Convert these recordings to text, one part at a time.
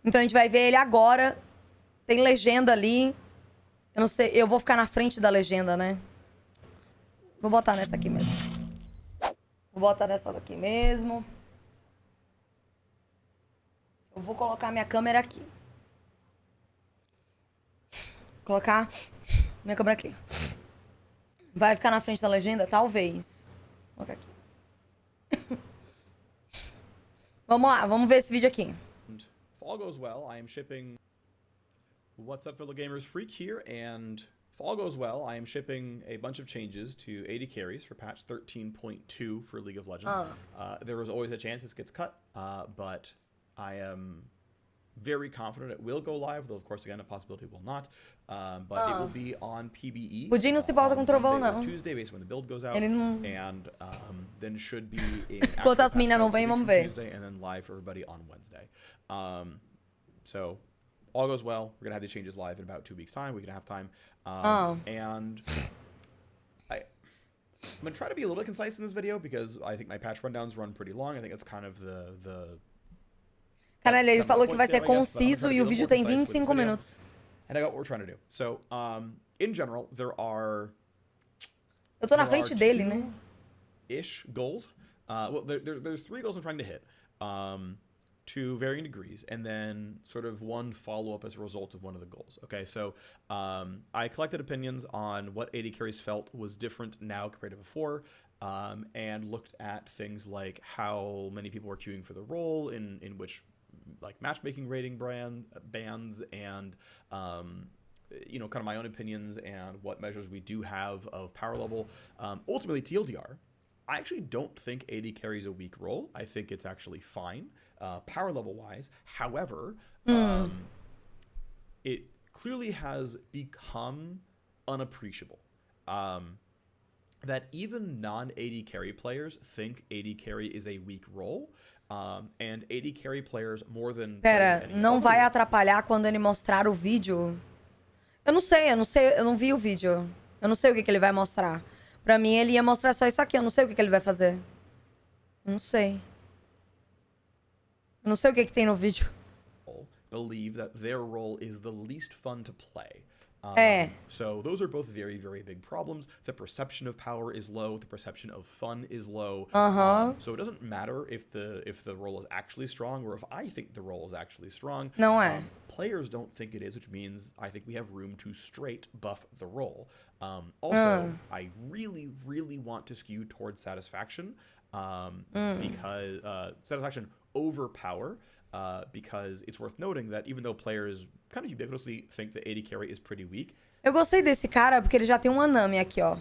Então a gente vai ver ele agora. Tem legenda ali. Eu não sei, eu vou ficar na frente da legenda, né? Vou botar nessa aqui mesmo. Vou botar nessa daqui mesmo. Eu vou colocar minha câmera aqui. Colocar minha câmera aqui. Vai ficar na frente da legenda? Talvez. Vou colocar aqui. Vamos lá, vamos ver esse vídeo aqui. If all goes well, I am shipping What's Up Fellow Gamers Freak here, and if all goes well, I am shipping a bunch of changes to 80 carries for patch 13.2 for League of Legends. There was always a chance this gets cut, but I am very confident it will go live, though of course again a possibility it will not. But it will be on PBE. O Jin não se importa com trovão, Monday or não. Tuesday, based when the build goes out, Ele não... and then should be in Enquanto as minas não vêm, vamos ver. Tuesday, and then live for everybody on Wednesday. So all goes well. We're gonna have these changes live in about 2 weeks' time. Week and a half time. And I'm gonna try to be a little bit concise in this video because I think my patch rundowns run pretty long. I think it's kind of the Caralho, ele falou que vai ser I guess, but I'm conciso gonna e be o a little vídeo more tem concise with this 25 video. minutos. And I got what we're trying to do. So, in general, there are Eu tô na frente dele, né? ish goals. Well, there's 3 goals I'm trying to hit, to varying degrees, and then sort of one follow-up as a result of one of the goals. Okay, so I collected opinions on what 80 carries felt was different now compared to before, and looked at things like how many people were queuing for the role, in which like matchmaking rating bands, and you know, kind of my own opinions and what measures we do have of power level. Ultimately, TLDR, I actually don't think 80 carries a weak role. I think it's actually fine, power level wise. However, it clearly has become unappreciable. That even non-80 carry players think 80 carry is a weak role. And 80 carry players more than... Pera, não vai atrapalhar quando ele mostrar o vídeo? Eu não sei, eu não vi o vídeo. Eu não sei o que ele vai mostrar. Pra mim, ele ia mostrar só isso aqui. Eu não sei o que ele vai fazer. Não sei. Eu não sei o que tem no vídeo. Believe that their role is the least fun to play. So those are both very, very big problems. The perception of power is low. The perception of fun is low. So it doesn't matter if the role is actually strong or if I think the role is actually strong. Não é. Players don't think it is, which means I think we have room to straight buff the role. Also, I really, really want to skew towards satisfaction, because satisfaction over power. Because it's worth noting that even though players kind of ubiquitously think that 80 carry is pretty weak. Eu gostei desse cara porque ele já tem um Anami aqui, ó.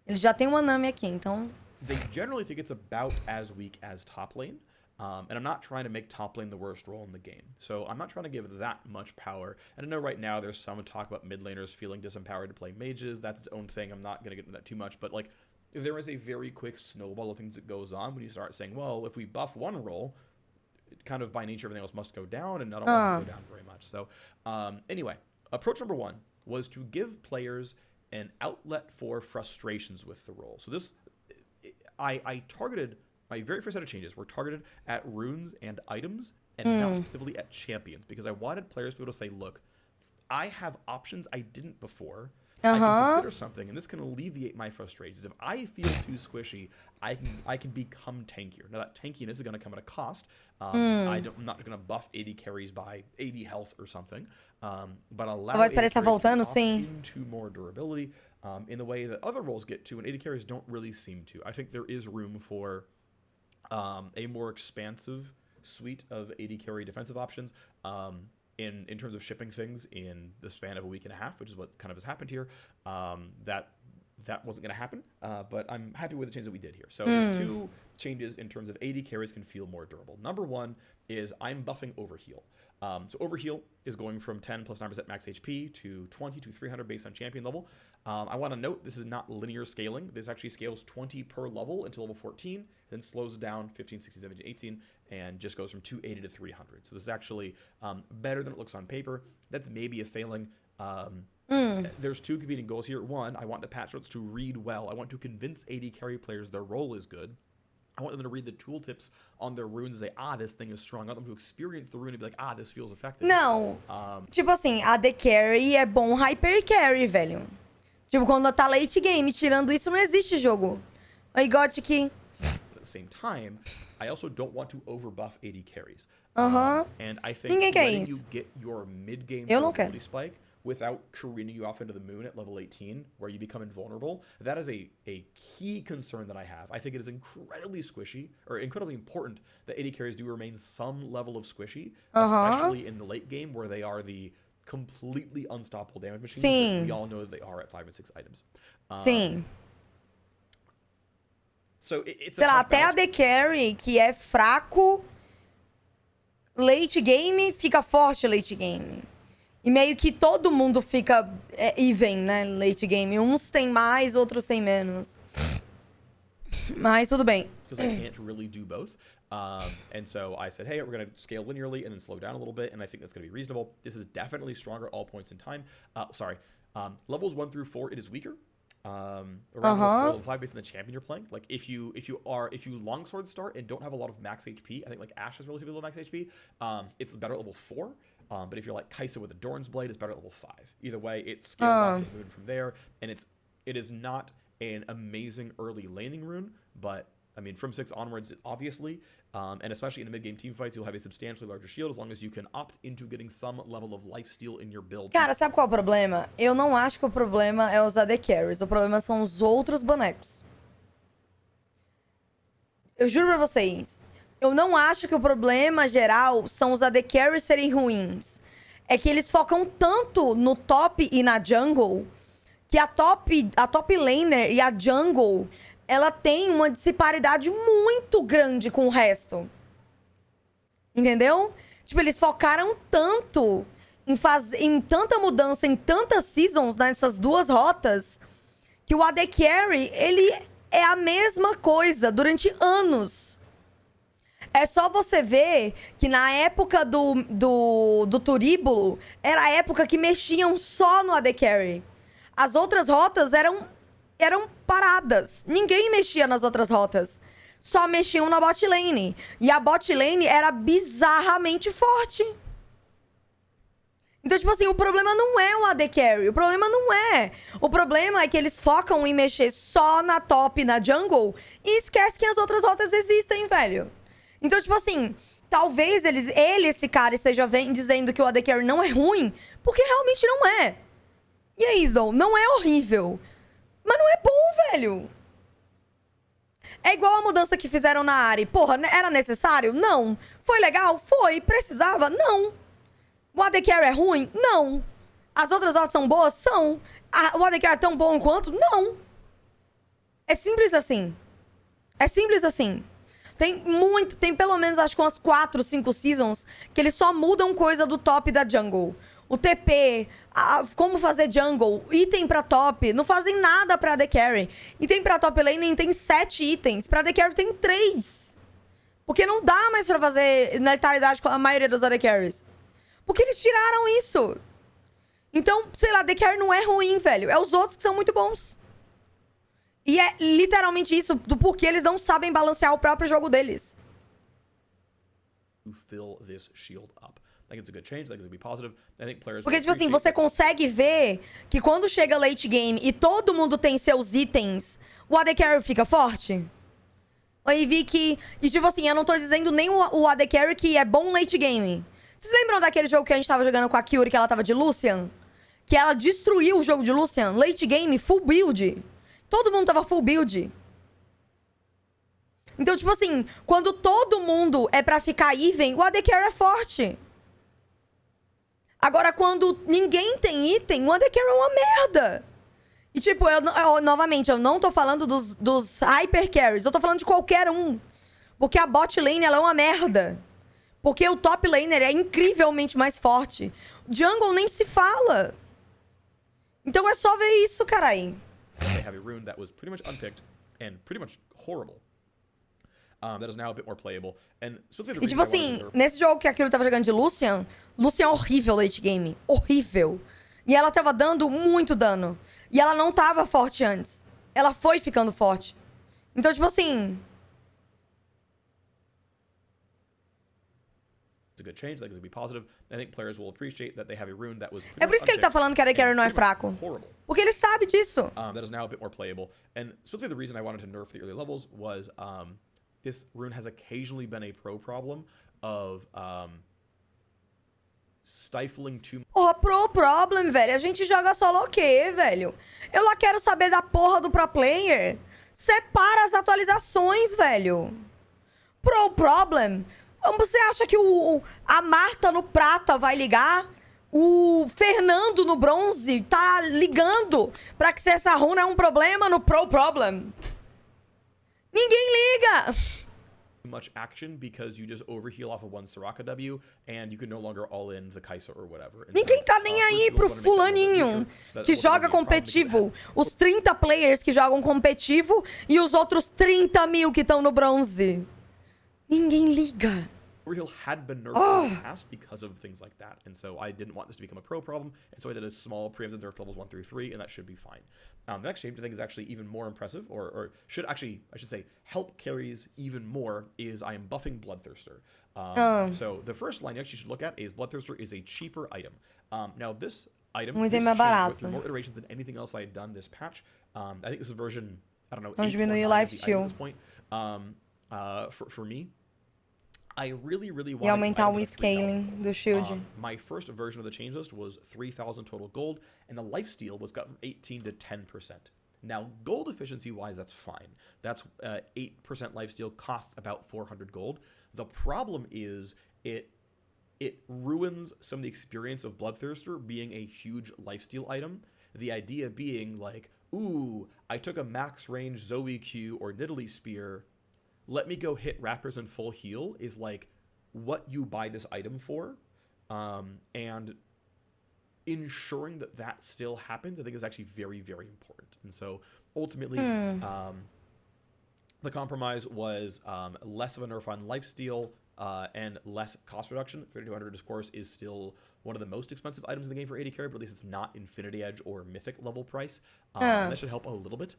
Ele já tem um Anami aqui, então... They generally think it's about as weak as top lane. And I'm not trying to make top lane the worst role in the game. So I'm not trying to give that much power. And I know right now there's some talk about mid laners feeling disempowered to play mages. That's its own thing. I'm not going to get into that too much. But like, there is a very quick snowball of things that goes on when you start saying, well, if we buff one role, kind of by nature everything else must go down, and I don't want it to go down very much. So anyway, approach number 1 was to give players an outlet for frustrations with the role. So this, I targeted, my very first set of changes were targeted at runes and items, and not specifically at champions, because I wanted players to be able to say, look, I have options I didn't before. I can consider something, and this can alleviate my frustrations. If I feel too squishy, I can become tankier. Now, that tankiness is going to come at a cost. I'm not going to buff 80 carries by 80 health or something, but allow 80 carries to opt into more durability in the way that other roles get to, and 80 carries don't really seem to. I think there is room for a more expansive suite of 80 carry defensive options. In terms of shipping things in the span of a week and a half, which is what kind of has happened here, that wasn't going to happen, but I'm happy with the change that we did here. So there's 2 changes in terms of 80 carries can feel more durable. Number 1 is I'm buffing Overheal. So Overheal is going from 10 plus 9% max HP to 20 to 300 based on champion level. I want to note this is not linear scaling. This actually scales 20 per level until level 14, then slows down 15, 16, 17, 18, and just goes from 280 to 300. So this is actually better than it looks on paper. That's maybe a failing. There's 2 competing goals here. 1, I want the patch notes to read well. I want to convince 80 carry players their role is good. I want them to read the tooltips on their runes and say, this thing is strong. I want them to experience the rune and be like, this feels effective. Não. Tipo assim, AD Carry é bom Hyper Carry, velho. Tipo, quando tá late game, tirando isso, não existe jogo. Aí, Gothic. At the same time, I also don't want to overbuff AD carries. And I think Ninguém quer letting isso. you get your mid-game Eu não quero. durability spike without careening you off into the moon at level 18, where you become invulnerable, that is a key concern that I have. I think it is incredibly squishy, or incredibly important, that AD carries do remain some level of squishy, especially in the late game, where they are the completely unstoppable damage machines that we all know that they are at 5 and 6 items. Sim. So it's Sei a lá, tough até balance. AD Carry, que é fraco, late game, fica forte late game. E meio que todo mundo fica even, né, late game. Uns tem mais, outros tem menos. Mas tudo bem. Because I can't really do both. And so I said, hey, we're going to scale linearly and then slow down a little bit, and I think that's going to be reasonable. This is definitely stronger at all points in time. Levels 1 through 4, it is weaker. Around level 4, level 5 based on the champion you're playing. Like if you longsword start and don't have a lot of max HP, I think like Ashe has relatively low max HP. It's better at level 4. But if you're like Kai'Sa with a Doran's Blade, it's better at level 5. Either way, it scales off the moon from there, and it is not an amazing early laning rune, but I mean from 6 onwards, obviously, and especially in the mid-game team fights, you'll have a substantially larger shield as long as you can opt into getting some level of lifesteal in your build. Cara, sabe qual é o problema? Eu não acho que o problema é os AD Carries. O problema são os outros bonecos. Eu juro pra vocês. Eu não acho que o problema geral são os AD Carries serem ruins. É que eles focam tanto no top e na jungle que a top laner e a jungle, ela tem uma disparidade muito grande com o resto. Entendeu? Tipo, eles focaram tanto em tanta mudança, em tantas seasons nessas duas rotas, que o AD Carry, ele é a mesma coisa durante anos. É só você ver que na época do Turíbulo, era a época que mexiam só no AD Carry. As outras rotas eram paradas. Ninguém mexia nas outras rotas. Só mexiam na bot lane. E a bot lane era bizarramente forte. Então, tipo assim, o problema não é o AD Carry. O problema não é. O problema é que eles focam em mexer só na top e na jungle e esquece que as outras rotas existem, velho. Então, tipo assim, talvez esse cara, esteja dizendo que o AD Carry não é ruim, porque realmente não é. E aí, Isdom, não é horrível. Mas não é bom, velho. É igual a mudança que fizeram na Ahri. Porra, era necessário? Não. Foi legal? Foi. Precisava? Não. O AD Carry é ruim? Não. As outras rotas são boas? São. O AD Carry é tão bom quanto? Não. É simples assim. É simples assim. Tem pelo menos, acho que umas 4, 5 seasons que eles só mudam coisa do top da jungle. O TP, como fazer jungle, item pra top, não fazem nada pra AD Carry. Item pra top lane tem 7 itens, pra AD Carry tem 3. Porque não dá mais pra fazer letalidade com a maioria dos AD Carries. Porque eles tiraram isso. Então, sei lá, AD Carry não é ruim, velho. É os outros que são muito bons. E é literalmente isso, do porquê eles não sabem balancear o próprio jogo deles. To fill this shield up. I think it's a good change. I think it's gonna be positive. I think players. Porque, tipo assim, você consegue ver que quando chega late game e todo mundo tem seus itens, o AD Carry fica forte? Aí vi que... E, tipo assim, eu não tô dizendo nem o AD Carry que é bom late game. Vocês lembram daquele jogo que a gente tava jogando com a Kyuri, que ela tava de Lucian? Que ela destruiu o jogo de Lucian? Late game, full build. Todo mundo tava full build. Então, tipo assim, quando todo mundo é pra ficar even, o AD Carry é forte. Agora, quando ninguém tem item, o AD Carry é uma merda. E, tipo, novamente, eu não tô falando dos hyper carries. Eu tô falando de qualquer um. Porque a bot lane, ela é uma merda. Porque o top laner é incrivelmente mais forte. Jungle nem se fala. Então é só ver isso, carai. They have a rune that was pretty much unpicked and pretty much horrible. That is now a bit more playable. And e tipo assim, nesse jogo que a Kyuri tava jogando de Lucian é horrível late game. Horrível. E ela tava dando muito dano. E ela não tava forte antes. Ela foi ficando forte. Então, tipo assim... a good change. I think it's going to be positive. I think players will appreciate that they have a rune that was É por isso que ele tá falando que a Carry não é fraco. horrible. Porque ele sabe disso. That is now a bit more playable. And specifically the reason I wanted to nerf the early levels was this rune has occasionally been a pro problem of stifling too Porra, pro problem, velho. A gente joga solo o quê, velho? Eu lá quero saber da porra do pro player. Separa as atualizações, velho. Pro problem. Você acha que a Marta no prata vai ligar? O Fernando no bronze tá ligando pra que se essa runa é um problema no pro problem. Ninguém liga. much action because you just overheal off of one Soraka W and you can no longer all in the Kai'Sa or whatever. And ninguém tá nem aí pro fulaninho que joga competitivo. Os 30 players que jogam competitivo e os outros 30 mil que estão no bronze. Ninguém liga. Overheal had been nerfed in the past because of things like that, and so I didn't want this to become a pro problem, and so I did a small preemptive nerf levels 1 through 3, and that should be fine. The next change I think is actually even more impressive, or should actually, I should say, help carries even more, is I am buffing Bloodthirster. So the first line you actually should look at is Bloodthirster is a cheaper item. Now this item Um this item mais change went barato. through more iterations than anything else I had done this patch. I think this is version, I don't know, Vamos 8 or diminuir o 9 life of the item steal. at this point. For me, I really E wanted aumentar item o to have 3,000 scaling gold. do shield. My first version of the change list was 3,000 total gold, and the lifesteal was cut from 18 to 10%. Now, gold efficiency-wise, that's fine. That's 8% lifesteal costs about 400 gold. The problem is it ruins some of the experience of Bloodthirster being a huge lifesteal item. The idea being like, ooh, I took a max range Zoe Q or Nidalee Spear, let me go hit Raptors in full heal is like what you buy this item for. And ensuring that that still happens, I think is actually very, very important. And so ultimately, the compromise was less of a nerf on lifesteal and less cost reduction. 3200, of course, is still one of the most expensive items in the game for AD carry, but at least it's not Infinity Edge or Mythic level price. That should help a little bit.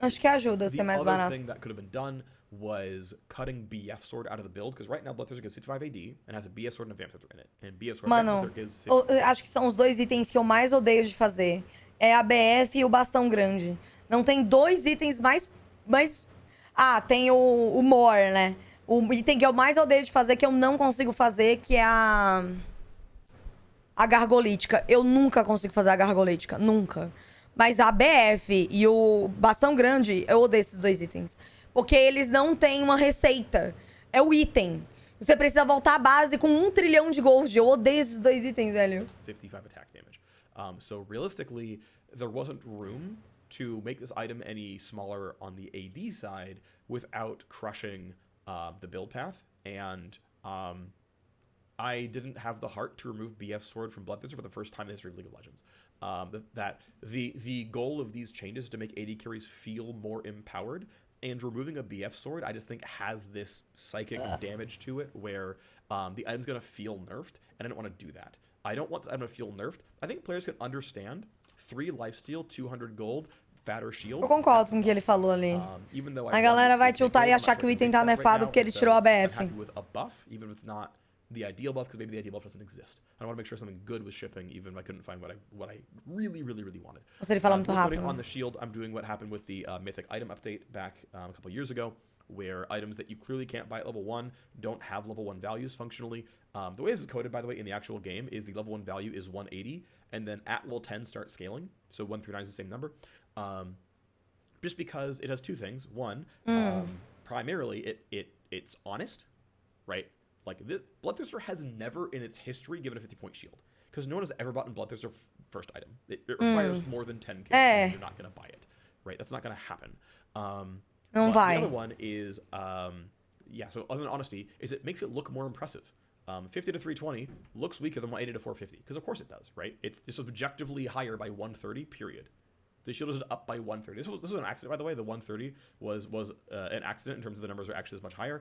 Acho que ajuda a ser The mais other barato. thing that could have been done was cutting BF Sword out of the build, because right now Bloodthirster gives 55 AD and has a BF Sword and a Vamp Scepter in it. And BF Sword and Mano, Vamp Scepter gives 50. eu acho que são os dois itens que eu mais odeio de fazer. É a BF e o bastão grande. Não tem dois itens mais... Ah, tem o More, né? O item que eu mais odeio de fazer, que eu não consigo fazer, que é a Gargolítica. Eu nunca consigo fazer a Gargolítica. Nunca. Mas a BF e o bastão grande, eu odeio esses dois itens. Porque eles não têm uma receita. É o item. Você precisa voltar à base com 1 trilhão de gold. Eu odeio esses dois itens, velho. 55 attack damage. So realistically, there wasn't room to make this item any smaller on the AD side without crushing the build path. And I didn't have the heart to remove BF Sword from Bloodthirster for the first time in the history of League of Legends. The goal of these changes is to make AD carries feel more empowered, and removing a BF Sword, I just think has this psychic damage to it where the item's going to feel nerfed, and I don't want to do that. I don't want the item to feel nerfed. I think players can understand 3 lifesteal, 200 gold, fatter shield. Eu concordo com o que ele falou ali. Even though A galera vai tiltar e achar que o item tá nerfado porque ele tirou a BF. I'm happy with a buff, even if it's not the ideal buff, because maybe the ideal buff doesn't exist. I want to make sure something good was shipping, even if I couldn't find what I really, really, really wanted. Ou se ele fala muito Putting rápido. on the shield, I'm doing what happened with the Mythic item update back a couple years ago, where items that you clearly can't buy at level 1 don't have level 1 values functionally. The way this is coded, by the way, in the actual game is the level 1 value is 180, and then at level 10 starts scaling. So 1 through 9 is the same number. Just because it has 2 things. One, primarily it's honest, right? Like, Bloodthirster has never in its history given a 50-point shield. Because no one has ever bought in Bloodthirster first item. It requires more than 10k. And you're not going to buy it. Right? That's not going to happen. Não vai. The other one is, so other than honesty, is it makes it look more impressive. 50 to 320 looks weaker than 180 to 450. Because of course it does, right? It's subjectively higher by 130, period. The shield is up by 130. This was an accident, by the way. The 130 was an accident in terms of the numbers are actually as much higher.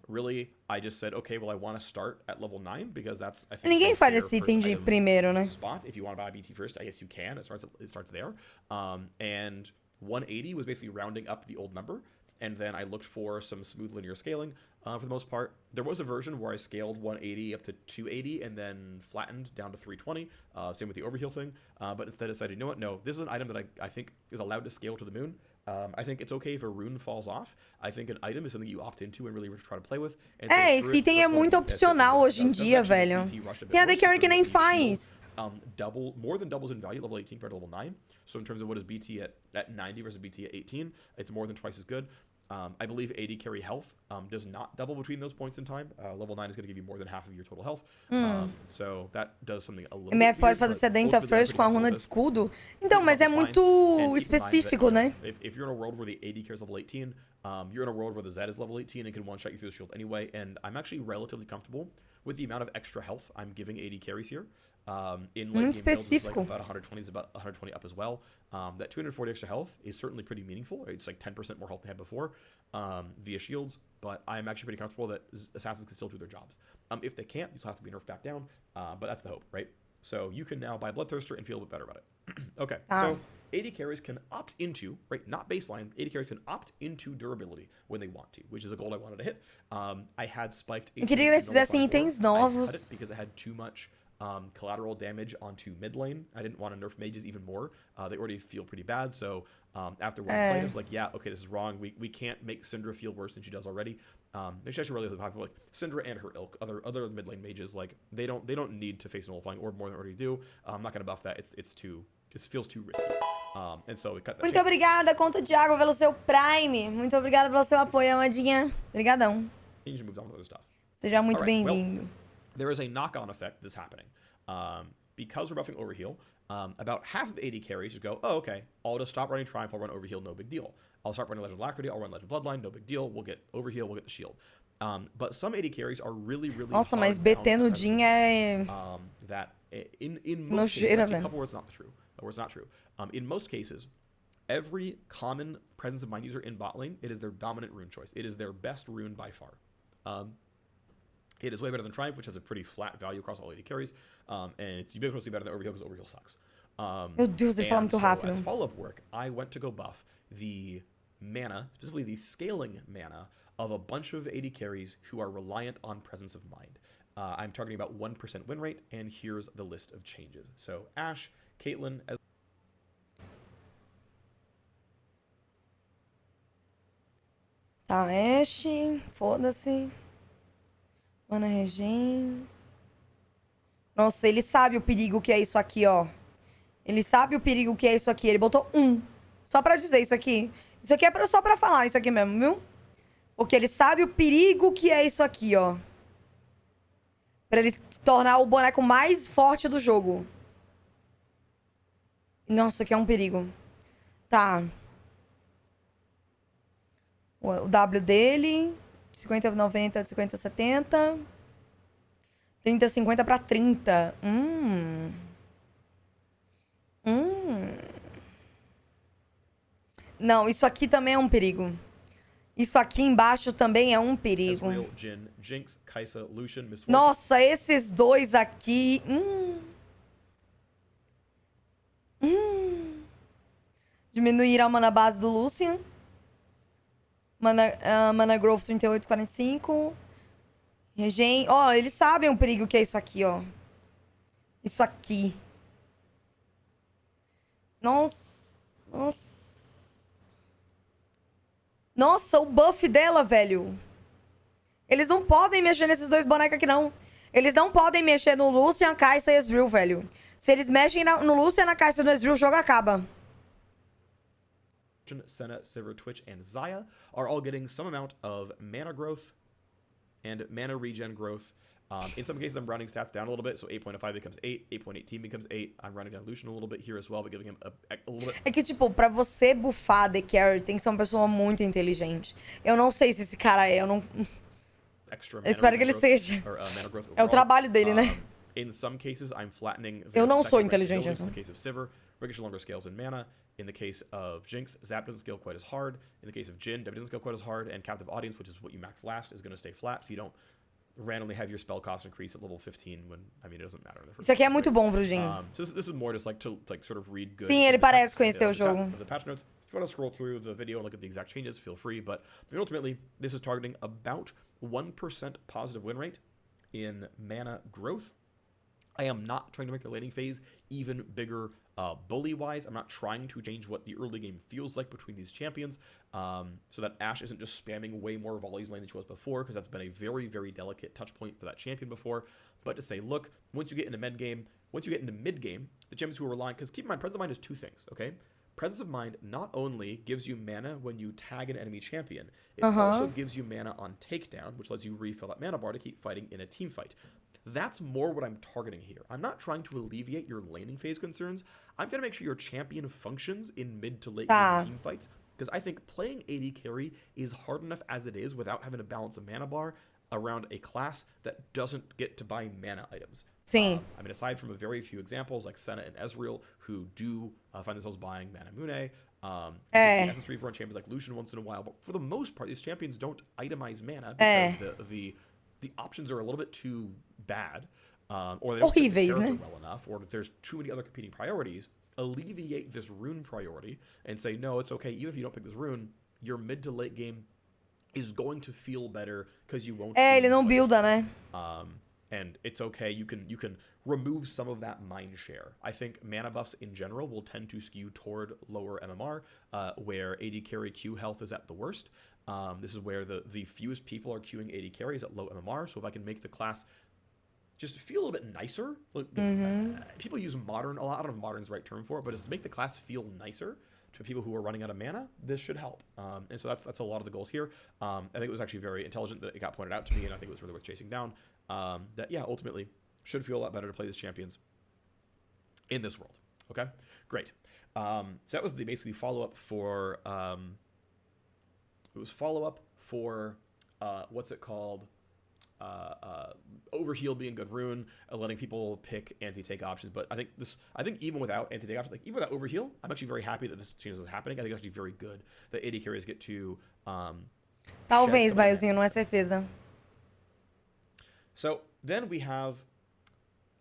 Really, I just said, okay, well, I want to start at level 9 because that's, I think, Ninguém faz esse item de primeiro, né? spot. If you want to buy BT first, I guess you can. It starts there. And 180 was basically rounding up the old number. and then I looked for some smooth linear scaling. For the most part, there was a version where I scaled 180 up to 280 and then flattened down to 320. Same with the overheal thing. But instead I decided, you know what? No, this is an item that I think is allowed to scale to the moon. I think it's okay if a rune falls off. I think an item is something you opt into and really try to play with. And esse item é muito opcional hoje em dia, velho. Tem AD Carry que nem faz. More than doubles in value, level 18 compared to level 9. So in terms of what is BT at 90 versus BT at 18, it's more than twice as good. I believe AD carry health does not double between those points in time. Level 9 is going to give you more than half of your total health. So that does something a little MF bit pode weird, fazer but sedenta ultimately first com a runa de escudo. Então, mas é muito And keep in mind específico, that né? If you're in a world where the AD carries level 18, you're in a world where the Zed is level 18 and can one-shot you through the shield anyway. And I'm actually relatively comfortable with the amount of extra health I'm giving AD carries here. In late game builds, it's like about 120 is about 120 up as well. That 240 extra health is certainly pretty meaningful. It's like 10% more health they had before via shields, but I'm actually pretty comfortable that assassins can still do their jobs. If they can't, you still have to be nerfed back down, but that's the hope, right? So you can now buy Bloodthirster and feel a bit better about it. Okay, so AD carries can opt into, right, not baseline, AD carries can opt into durability when they want to, which is a goal I wanted to hit. I had spiked... Eu queria que eles fizessem itens novos. I cut it because it had too much collateral damage onto mid lane. I didn't want to nerf mages even more. They already feel pretty bad, so after one play, I was like, yeah, okay, this is wrong. We can't make Syndra feel worse than she does already. Maybe I should really popular, like Syndra and her ilk, other mid lane mages, like they don't need to face nullifying orb more than they already do. I'm not gonna buff that. It feels too risky. And so we cut that. Muito obrigada, Conta de Água, pelo seu Prime. Muito obrigada pelo seu apoio, amadinha. Obrigadão. You just moved on to other stuff. Seja muito All right, bem-vindo. well, there is a knock-on effect that's happening. Because we're buffing Overheal, about half of AD carries just go, oh, okay, I'll just stop running Triumph, I'll run Overheal, no big deal. I'll start running Legend of Alacrity, I'll run Legend of Bloodline, no big deal. We'll get Overheal, we'll get the shield. But some AD carries are really Nossa, hard mas BT no bound Jhin é... that in most cases, Nojeira, actually, a velho. couple words not true. Where it's not true. In most cases, every common Presence of Mind user in bot lane, it is their dominant rune choice. It is their best rune by far. It is way better than Triumph, which has a pretty flat value across all AD carries. And it's ubiquitously better than Overheal because Overheal sucks. Meu Deus, ele fala And muito so rápido. as follow-up work, I went to go buff the mana, specifically the scaling mana, of a bunch of AD carries who are reliant on Presence of Mind. I'm targeting about 1% win rate, and here's the list of changes. So Ashe, Caitlyn, as Tá, Ashe, foda-se. Mana Regen. Nossa, ele sabe o perigo que é isso aqui, ó. Ele sabe o perigo que é isso aqui. Ele botou 1. Só pra dizer isso aqui. Isso aqui é só pra falar isso aqui mesmo, viu? Porque ele sabe o perigo que é isso aqui, ó. Pra ele tornar o boneco mais forte do jogo. Nossa, isso aqui é um perigo. Tá. O W dele. 50, 90, 50, 70. 30, 50 pra 30. Não, isso aqui também é um perigo. Isso aqui embaixo também é um perigo. Ezreal, Jhin, Jinx, Kai'Sa, Lucian, Miss Fortune. Nossa, esses dois aqui... Diminuir a mana base do Lucian. Mana Growth 38,45. Regen. Ó, eles sabem o perigo que é isso aqui, ó. Isso aqui. Nossa. Nossa. Nossa, o buff dela, velho. Eles não podem mexer nesses dois bonecos aqui, não. Eles não podem mexer no Lucian, Kai'Sa e Ezreal, velho. Se eles mexem no Lucian, na Kai'Sa e no Ezreal, o jogo acaba. Senna, Sivir, Twitch, and Xayah are all getting some amount of mana growth and mana regen growth. In some cases, I'm rounding stats down a little bit, so 8.05 becomes 8, 8.18 becomes 8. I'm rounding down Lucian a little bit here as well, but giving him a little bit... É que, tipo, pra você bufar The Carry, tem que ser uma pessoa muito inteligente. Eu não sei se esse cara é, eu não... Extra Eu espero que ele seja. É o trabalho dele, né? In some cases, I'm flattening Eu não sou second inteligente, abilities. In então. the case of Sivir, Ricochet longer scales in mana. In the case of Jinx, Zap doesn't scale quite as hard. In the case of Jhin, W doesn't scale quite as hard. And Captive Audience, which is what you max last, is going to stay flat, so you don't randomly have your spell cost increase at level 15 when, I mean, it doesn't matter in the first Isso aqui é place, muito right? bom pro Jhin. So this is more just like to like sort of read good. Sim, ele parece conhecer o jogo. The patch notes. If you want to scroll through the video and look at the exact changes, feel free. But ultimately, this is targeting about 1% positive win rate in mana growth. I am not trying to make the laning phase even bigger bully-wise. I'm not trying to change what the early game feels like between these champions, so that Ashe isn't just spamming way more volleys lane than she was before, because that's been a very, very delicate touch point for that champion before. But to say, look, once you get into mid-game, the champions who are relying, because keep in mind, Presence of Mind is two things, okay? Presence of Mind not only gives you mana when you tag an enemy champion, it also gives you mana on takedown, which lets you refill that mana bar to keep fighting in a team fight. That's more what I'm targeting here. I'm not trying to alleviate your laning phase concerns. I'm trying to make sure your champion functions in mid to late game team fights, because I think playing AD carry is hard enough as it is without having to balance a mana bar around a class that doesn't get to buy mana items. Sim. I mean, aside from a very few examples like Senna and Ezreal, who do find themselves buying Mana Mune, Essence 3 for champions like Lucian once in a while, but for the most part, these champions don't itemize mana because the options are a little bit too bad, or they don't fit the character well enough, or there's too many other competing priorities. Alleviate this rune priority and say, no, it's okay. Even if you don't pick this rune, your mid to late game is going to feel better because you won't. Ele não builda, né? And it's okay. You can remove some of that mind share. I think mana buffs in general will tend to skew toward lower MMR, where AD carry Q health is at the worst. This is where the fewest people are queuing AD carries at low MMR. So if I can make the class just feel a little bit nicer, people use modern a lot. I don't know if modern's the right term for it, but just make the class feel nicer to people who are running out of mana. This should help. And so that's a lot of the goals here. I think it was actually very intelligent that it got pointed out to me, and I think it was really worth chasing down. That, yeah, ultimately should feel a lot better to play these champions in this world. Okay, great. So that was the basically follow-up for, it was follow-up for, what's it called? Overheal being good rune, letting people pick anti-take options. But I think even without anti-take options, like even without overheal, I'm actually very happy that this change is happening. I think it's actually very good that AD carriers get to, talvez, Baiozinho, não é certeza. So then we have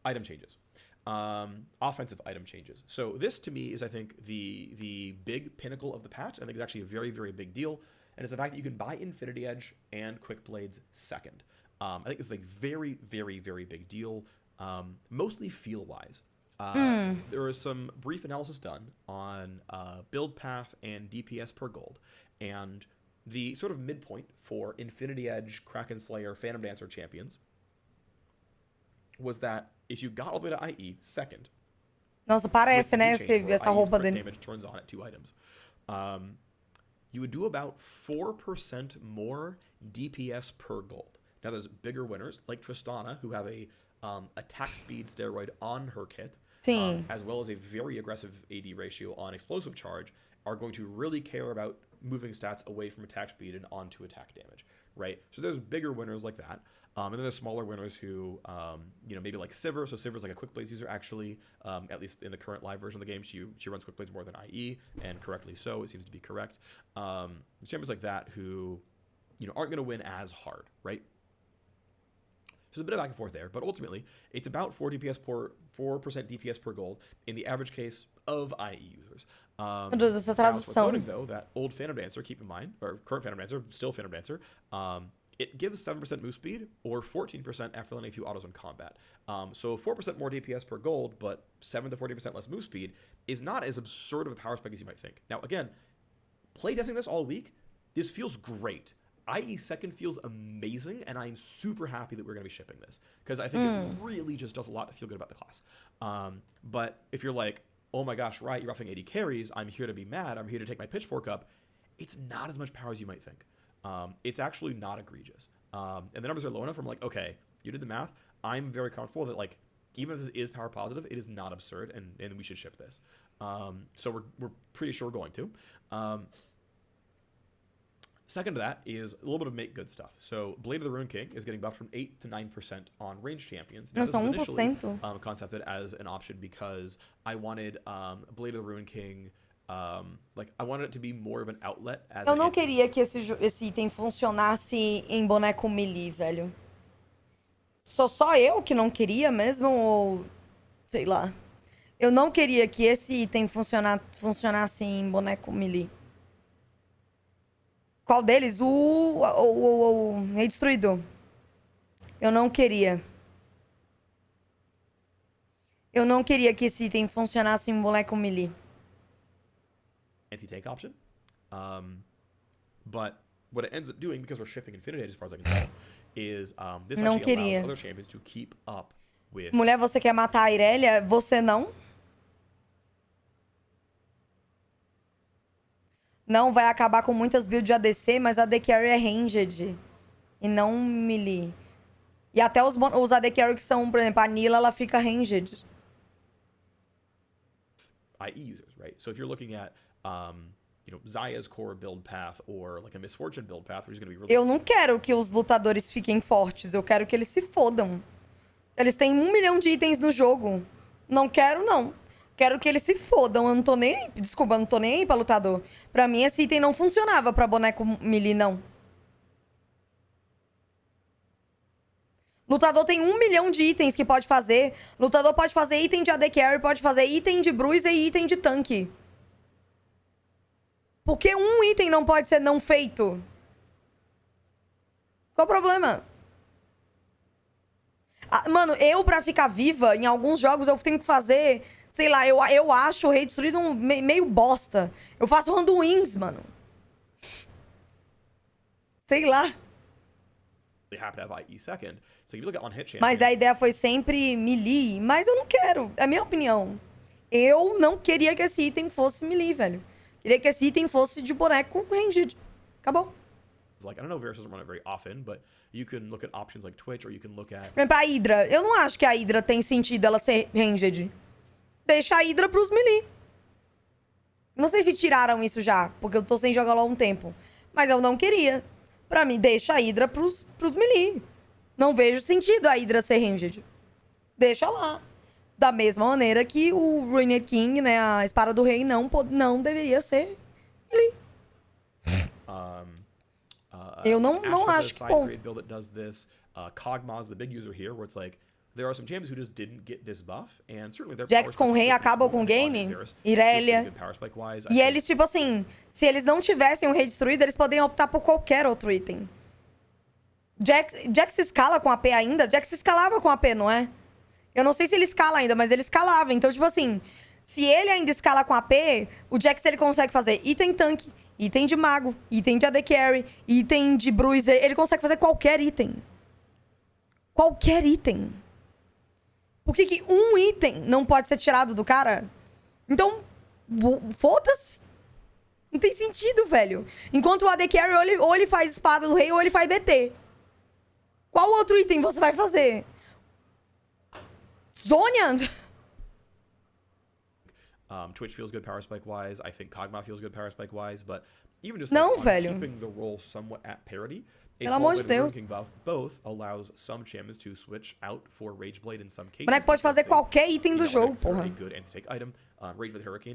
item changes, offensive item changes. So this to me is, I think, the big pinnacle of the patch. I think it's actually a very, very big deal. And it's the fact that you can buy Infinity Edge and Quick Blades second. I think it's a very, very, very big deal, mostly feel-wise. There was some brief analysis done on build path and DPS per gold. And the sort of midpoint for Infinity Edge, Kraken Slayer, Phantom Dancer champions was that if you got all the way to IE second, nossa, parece, né? Essa roupa dele. Damage turns on at 2 items. You would do about 4% more DPS per gold. Now, there's bigger winners like Tristana, who have a attack speed steroid on her kit, as well as a very aggressive AD ratio on explosive charge, are going to really care about moving stats away from attack speed and onto attack damage, right? So there's bigger winners like that. And then there's smaller winners who, maybe like Sivir. So Sivir's like a Quick Blades user, actually, at least in the current live version of the game. She runs Quick Blades more than IE, and correctly so. It seems to be correct. Champions like that who, aren't going to win as hard, right? So there's a bit of back and forth there, but ultimately, it's about 4% DPS per gold in the average case of IE users. Essa Now, it's worth tradução. noting, though, that old Phantom Dancer, keep in mind, or current Phantom Dancer, still Phantom Dancer, it gives 7% move speed or 14% after letting a few autos in combat. So 4% more DPS per gold, but 7 to 40% less move speed is not as absurd of a power spike as you might think. Now, again, playtesting this all week, this feels great. IE second feels amazing, and I'm super happy that we're going to be shipping this, because I think it really just does a lot to feel good about the class. But if you're like, oh my gosh, right, you're roughing 80 carries, I'm here to be mad, I'm here to take my pitchfork up, it's not as much power as you might think. It's actually not egregious. And the numbers are low enough where I'm like, okay, you did the math. I'm very comfortable that, like, even if this is power positive, it is not absurd, and we should ship this. So we're pretty sure we're going to. Second to that is a little bit of make good stuff. So Blade of the Ruined King is getting buffed from 8 to 9% on ranged champions. Now, this was initially concepted as an option because I wanted Blade of the Ruined King, I wanted it to be more of an outlet. Eu não queria que esse item funcionasse em boneco melee, velho. Só eu que não queria mesmo, ou sei lá. Eu não queria que esse item funcionasse em boneco melee. Qual deles? O Rei Destruído. Eu não queria. Eu não queria que esse item funcionasse em boneco melee. Anti-tank option. But what it ends up doing, because we're shipping Infinity as far as I can tell, is this Não actually queria. allows other champions to keep up with... Mulher, você quer matar a Irelia? Você não? Não vai acabar com muitas builds de ADC, mas a AD Carry é ranged. E não melee. E até os AD Carry que são, por exemplo, a Nila, ela fica ranged. IE users, right? So if you're looking at, Zaya's core build path or like a Misfortune build path, which is going to be really... Eu não quero que os lutadores fiquem fortes. Eu quero que eles se fodam. Eles têm 1 milhão de itens no jogo. Não quero, não. Quero que eles se fodam. Eu não tô nem aí. Desculpa, eu não tô nem aí pra lutador. Pra mim, esse item não funcionava pra boneco melee, não. Lutador tem 1 milhão de itens que pode fazer. Lutador pode fazer item de AD Carry, pode fazer item de bruiser e item de tanque. Por que um item não pode ser não feito? Qual o problema? Mano, pra ficar viva, em alguns jogos eu tenho que fazer... Sei lá, eu acho o Rei Destruído meio bosta. Eu faço Randuins, mano. Sei lá. They happen to have IE second. So if you look at on-hit champion... Mas a ideia foi sempre melee. Mas eu não quero. É a minha opinião. Eu não queria que esse item fosse melee, velho. Queria que esse item fosse de boneco ranged. Acabou. Like, I don't know if Varus doesn't run it very often, but you can look at options like Twitch, or you can look at... Por exemplo, a Hydra. Eu não acho que a Hydra tem sentido ela ser ranged. Deixa a Hydra pros melee. Não sei se tiraram isso já, porque eu tô sem jogar lá há um tempo. Mas eu não queria. Pra mim, deixa a Hydra pros melee. Não vejo sentido a Hydra ser ranged. Deixa lá. Da mesma maneira que o Ruined King, né, a Espada do Rei, não deveria ser melee. Eu não acho que bom. Build that does this. Kog'Maw is the big user here, where it's like there are some champions who just didn't get this buff, and certainly their Jax com Rei acabam com o game. Irelia. E eles, tipo assim, se eles não tivessem o Rei Destruído, eles poderiam optar por qualquer outro item. Jax escala com AP ainda? Jax escalava com AP, não é? Eu não sei se ele escala ainda, mas ele escalava. Então, tipo assim, se ele ainda escala com AP, o Jax ele consegue fazer item tanque, item de mago, item de AD Carry, item de bruiser. Ele consegue fazer qualquer item. Qualquer item. Por que um item não pode ser tirado do cara? Então, foda-se. Não tem sentido, velho. Enquanto o AD Carry ou ele faz Espada do Rei ou ele faz BT. Qual outro item você vai fazer? Zhonya? Twitch feels good power spike wise. I think Kog'Maw feels good power spike wise, but even just Não, like, velho. keeping the role somewhat at parity. Pelo amor de Deus. King buff both allows some champions to switch out for Rageblade in some cases. O boneco pode fazer qualquer item do jogo, porra.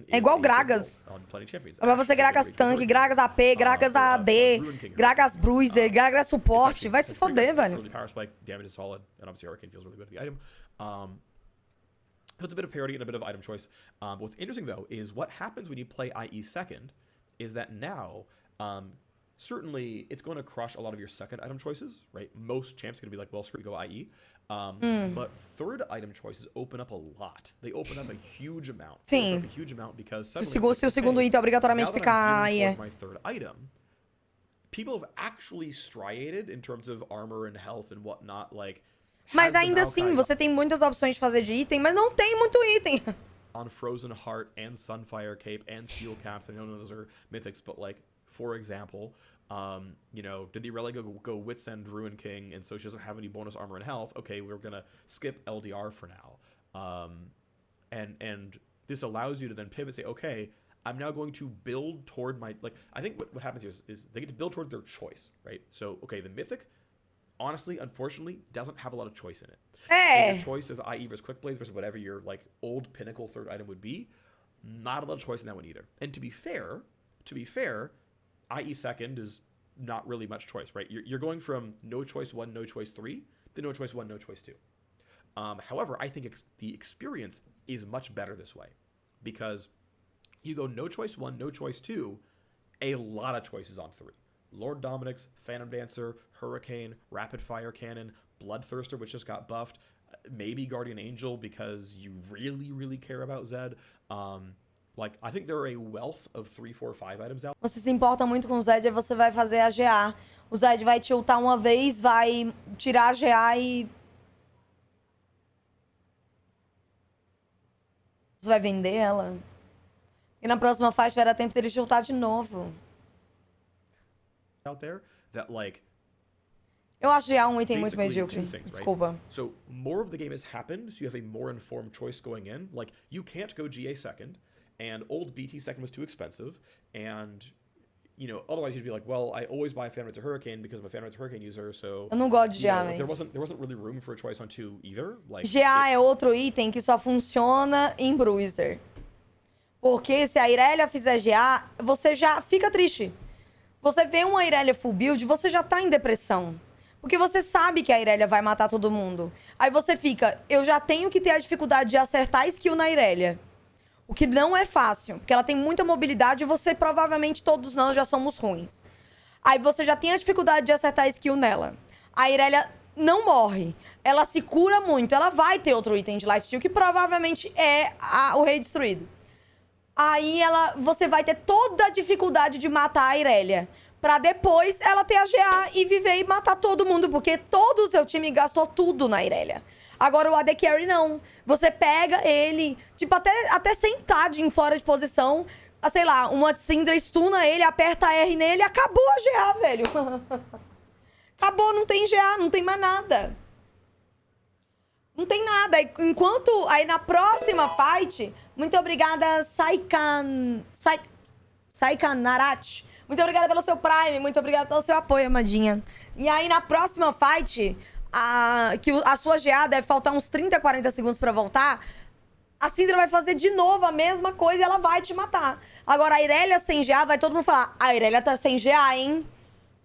É igual Gragas. Pra você Gragas tanque, Gragas AP, Gragas AD, Gragas Bruiser, Gragas suporte. Vai se foder, velho. Power spike, damage is solid, and obviously Hurricane feels really good with the item. So it's a bit of parity and a bit of item choice. But what's interesting, though, is what happens when you play IE second is that now, certainly, it's going to crush a lot of your second item choices, right? Most champs are going to be like, well, screw it, go IE. But third item choices open up a lot. They open up a huge amount. Sim. A huge amount because Se o segundo item obrigatoriamente ficar IE. My third item, people have actually striated in terms of armor and health and whatnot, like... Mas ainda assim, você tem muitas opções de fazer de item, mas não tem muito item. On Frozen Heart and Sunfire Cape and Steel Caps, I know those are mythics, but like, for example, did the Irelia go Wits End Ruin King, and so she doesn't have any bonus armor and health? Okay, we're gonna skip LDR for now. And this allows you to then pivot and say, okay, I'm now going to build toward my, like, I think what happens here is they get to build towards their choice, right? So, okay, the Mythic, honestly, unfortunately, doesn't have a lot of choice in it. Hey. The choice of IE versus Quick Blades versus whatever your like old pinnacle third item would be, not a lot of choice in that one either. And to be fair, IE second is not really much choice, right? You're going from no choice 1, no choice 3 to no choice 1, no choice 2. However, I think the experience is much better this way because you go no choice 1, no choice 2, a lot of choices on 3. Lord Dominik's Phantom Dancer, Hurricane, Rapid Fire Cannon, Bloodthirster, which just got buffed, maybe Guardian Angel because you really, really care about Zed. Like, I think there are a wealth of 3, 4, 5 items out. Você se importa muito com o Zed, aí você vai fazer a GA. O Zed vai te ultar uma vez, vai tirar a GA e... Você vai vender ela? E na próxima faixa vai dar tempo dele te ultar de novo. Out there that, like, eu acho GA um item muito basically medíocre. two things, Desculpa. right? So more of the game has happened, so you have a more informed choice going in. Like, you can't go GA second, and old BT second was too expensive, and, you know, otherwise you'd be like, well, I always buy Phantom Dancer Hurricane because I'm a Phantom Dancer Hurricane user, so... Eu não gosto de you GA, know, there velho. wasn't really room for a choice on 2 either. Like, GA é outro item que só funciona em Bruiser. Porque se a Irelia fizer GA, você já fica triste. Você vê uma Irelia full build, você já tá em depressão. Porque você sabe que a Irelia vai matar todo mundo. Aí você fica, eu já tenho que ter a dificuldade de acertar a skill na Irelia. O que não é fácil, porque ela tem muita mobilidade e você, provavelmente, todos nós já somos ruins. Aí você já tem a dificuldade de acertar a skill nela. A Irelia não morre. Ela se cura muito. Ela vai ter outro item de lifesteal, que provavelmente é o Rei Destruído. Aí você vai ter toda a dificuldade de matar a Irelia. Pra depois ela ter a GA e viver e matar todo mundo. Porque todo o seu time gastou tudo na Irelia. Agora o AD Carry não. Você pega ele, tipo, até sentadinho fora de posição. Sei lá, uma Syndra stuna ele, aperta R nele, acabou a GA, velho. Acabou, não tem GA, não tem mais nada. Não tem nada. Enquanto aí na próxima fight, muito obrigada, Saikan Narat. Muito obrigada pelo seu Prime, muito obrigada pelo seu apoio, amadinha. E aí na próxima fight, a sua GA deve faltar uns 30, 40 segundos pra voltar. A Syndra vai fazer de novo a mesma coisa e ela vai te matar. Agora a Irelia sem GA, vai todo mundo falar, a Irelia tá sem GA, hein?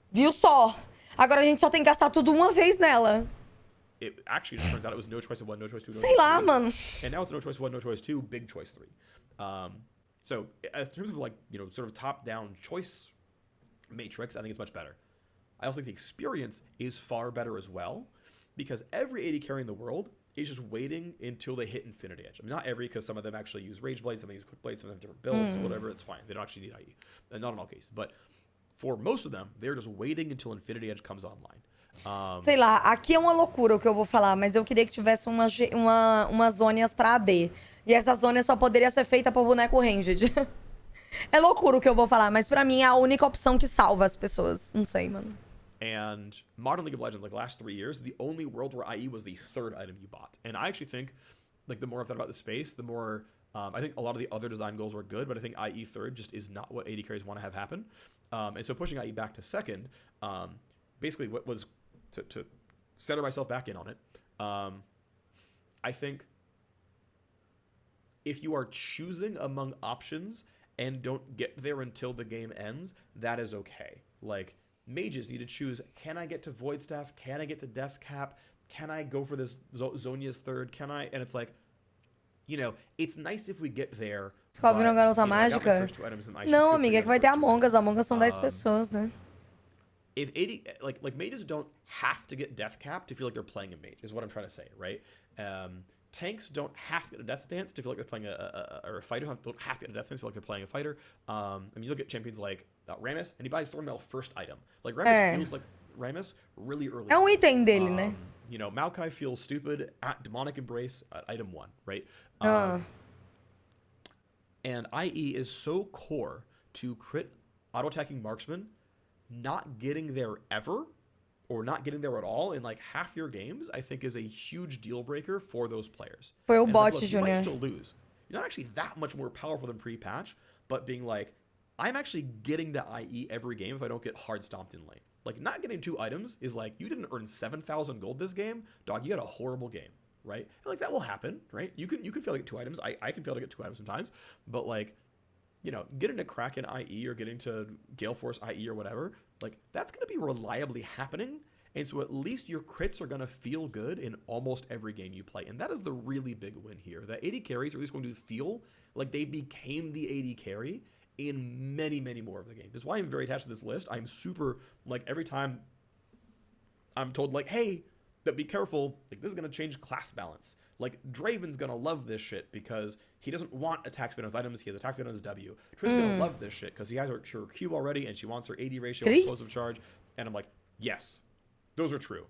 Viu só? Agora a gente só tem que gastar tudo uma vez nela. It actually just turns out it was no choice 1, no choice 2, no Sei choice lá, 3. mano. And now it's no choice 1, no choice 2, big choice 3. So in terms of, like, you know, sort of top-down choice matrix, I think it's much better. I also think the experience is far better as well, because every AD carry in the world is just waiting until they hit Infinity Edge. I mean, not every, because some of them actually use Rage Blades, some of them use Quick Blades, some of them have different builds, whatever, it's fine. They don't actually need IE. And not in all cases. But for most of them, they're just waiting until Infinity Edge comes online. Sei lá, aqui é uma loucura o que eu vou falar, mas eu queria que tivesse umas zônias pra AD. E essa zônia só poderia ser feita por boneco ranged. É loucura o que eu vou falar, mas pra mim é a única opção que salva as pessoas. Não sei, mano. And modern League of Legends, like last 3 years, the only world where IE was the 3rd item you bought. And I actually think, like, the more I've thought about the space, the more I think a lot of the other design goals were good, but I think IE 3rd just is not what AD carries want to have happen. And so pushing IE back to 2nd, basically what was to center myself back in on it. I think if you are choosing among options and don't get there until the game ends, that is okay. Like, mages need to choose, can I get to Void Staff? Can I get to Death Cap? Can I go for this Zhonya's 3rd? Can I? And it's like, you know, it's nice if we get there. Você quer ouvir uma garota you know, I got my mágica? first 2 items and I should Não, feel amiga, pretty é que vai good ter for 2 Among Us. items. Among Us são 10 pessoas, né? If 80, like mages don't have to get Death Cap to feel like they're playing a mage, is what I'm trying to say, right? Tanks don't have to get a Death Stance to feel like they're playing a fighter. Don't have to get a Death Stance to feel like they're playing a fighter. I mean, you look at champions like Rammus, and he buys Thornmail first item. Like, Rammus feels like Rammus really early. É item dele, né? You know, Maokai feels stupid at Demonic Embrace at item 1, right? And IE is so core to crit auto-attacking marksman not getting there ever, or not getting there at all in like half your games, I think is a huge deal breaker for those players. Foi o And it's bot, like, look, you might Junior. still lose. You're not actually that much more powerful than pre-patch, but being like, I'm actually getting to IE every game if I don't get hard stomped in lane. Like, not getting 2 items is like, you didn't earn 7,000 gold this game, dog, you had a horrible game, right? And like, that will happen, right? You can fail to get 2 items. I can fail to get 2 items sometimes, but like, you know, getting to Kraken IE or getting to Gale Force IE or whatever, like, that's going to be reliably happening. And so at least your crits are going to feel good in almost every game you play. And that is the really big win here. That AD carries are at least going to feel like they became the AD carry in many, many more of the game. That's why I'm very attached to this list. I'm super, like, every time I'm told, like, hey, but be careful, like, this is going to change class balance. Like, Draven's going to love this shit because he doesn't want attack speed on his items. He has attack speed on his W. Tristan's going to love this shit because he has her Q already and she wants her AD ratio, explosive charge. And I'm like, yes, those are true.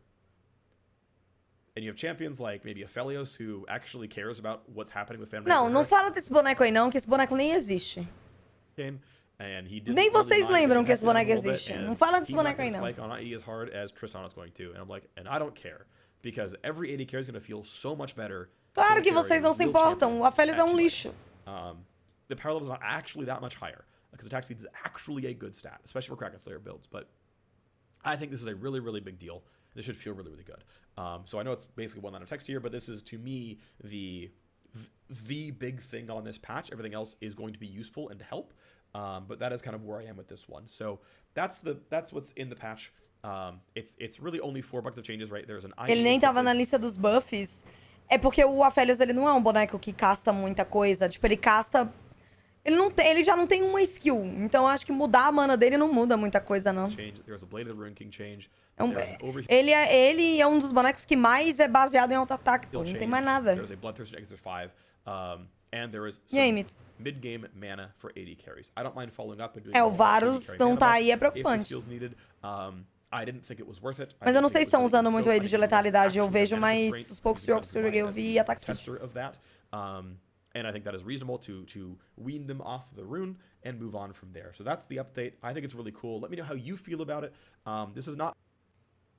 And you have champions like maybe Aphelios who actually cares about what's happening with family. Não fala desse boneco aí não, que esse boneco nem existe. And he didn't Nem vocês really lembram que esse mind boneco a little bit, existe. and Não fala desse he's not boneco aí gonna não. spike on IE as hard as Tristan is going to. And I'm like, and I don't care. Because every AD carry is going to feel so much better. Claro que vocês não se importam. O Aphelios é um lixo. The power level is not actually that much higher. Because attack speed is actually a good stat. Especially for Kraken Slayer builds. But I think this is a really, really big deal. This should feel really, really good. So I know it's basically one line of text here, but this is, to me, the big thing on this patch. Everything else is going to be useful and help. But that is kind of where I am with this one. So that's what's in the patch. It's really only 4 bucks of changes, right? There's an Ele nem tava na lista dos buffs. É porque o Aphelios, ele não é um boneco que casta muita coisa. Tipo, ele casta... Ele já não tem uma skill. Então, eu acho que mudar a mana dele não muda muita coisa, não. There's a Blade of the Ruin King change. Ele é um dos bonecos que mais é baseado em auto-ataque, pô. Não tem mais nada. There's a Bloodthirst Extra 5. And there is some mid-game mana for AD carries. I don't mind following up and doing o Varus não tá aí, é preocupante. I didn't think it was worth it. Mas eu não sei se estão usando muito ele de letalidade. Eu vejo, mas os poucos jogos que eu joguei eu vi ataque speed. And I think that is reasonable to wean them off the rune and move on from there. So that's the update. I think it's really cool. Let me know how you feel about it. This is not...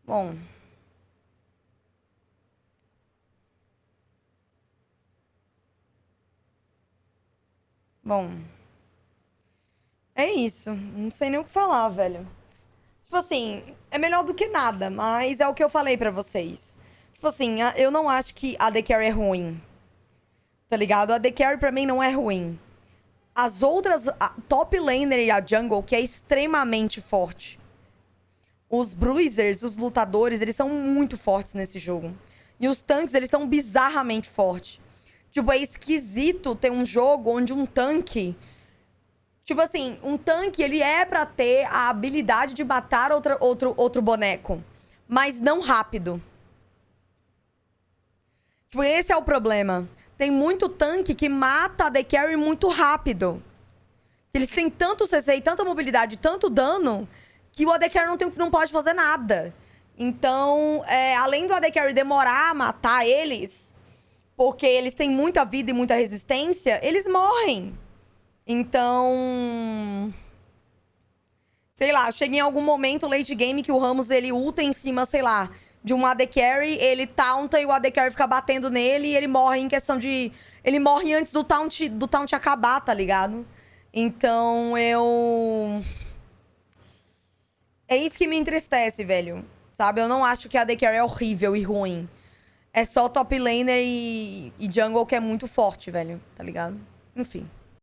Bom. É isso. Não sei nem o que falar, velho. Tipo assim, é melhor do que nada, mas é o que eu falei pra vocês. Tipo assim, eu não acho que a AD Carry é ruim. Tá ligado? A AD Carry pra mim não é ruim. As outras, a top laner e a jungle, que é extremamente forte. Os bruisers, os lutadores, eles são muito fortes nesse jogo. E os tanques, eles são bizarramente fortes. Tipo, é esquisito ter um jogo onde um tanque... Tipo assim, um tanque, ele é pra ter a habilidade de matar outro boneco. Mas não rápido. Tipo, esse é o problema. Tem muito tanque que mata a AD Carry muito rápido. Eles têm tanto CC e tanta mobilidade, tanto dano, que o AD Carry não pode fazer nada. Então, além do AD Carry demorar a matar eles, porque eles têm muita vida e muita resistência, eles morrem. Então... Sei lá, chega em algum momento late game que o Rammus, ele ulta em cima, sei lá, de um AD Carry, ele taunta e o AD Carry fica batendo nele e ele morre em questão de... Ele morre antes do taunt acabar, tá ligado? Então, é isso que me entristece, velho. Sabe? Eu não acho que a AD Carry é horrível e ruim. É só top laner e jungle que é muito forte, velho. Tá ligado? Enfim.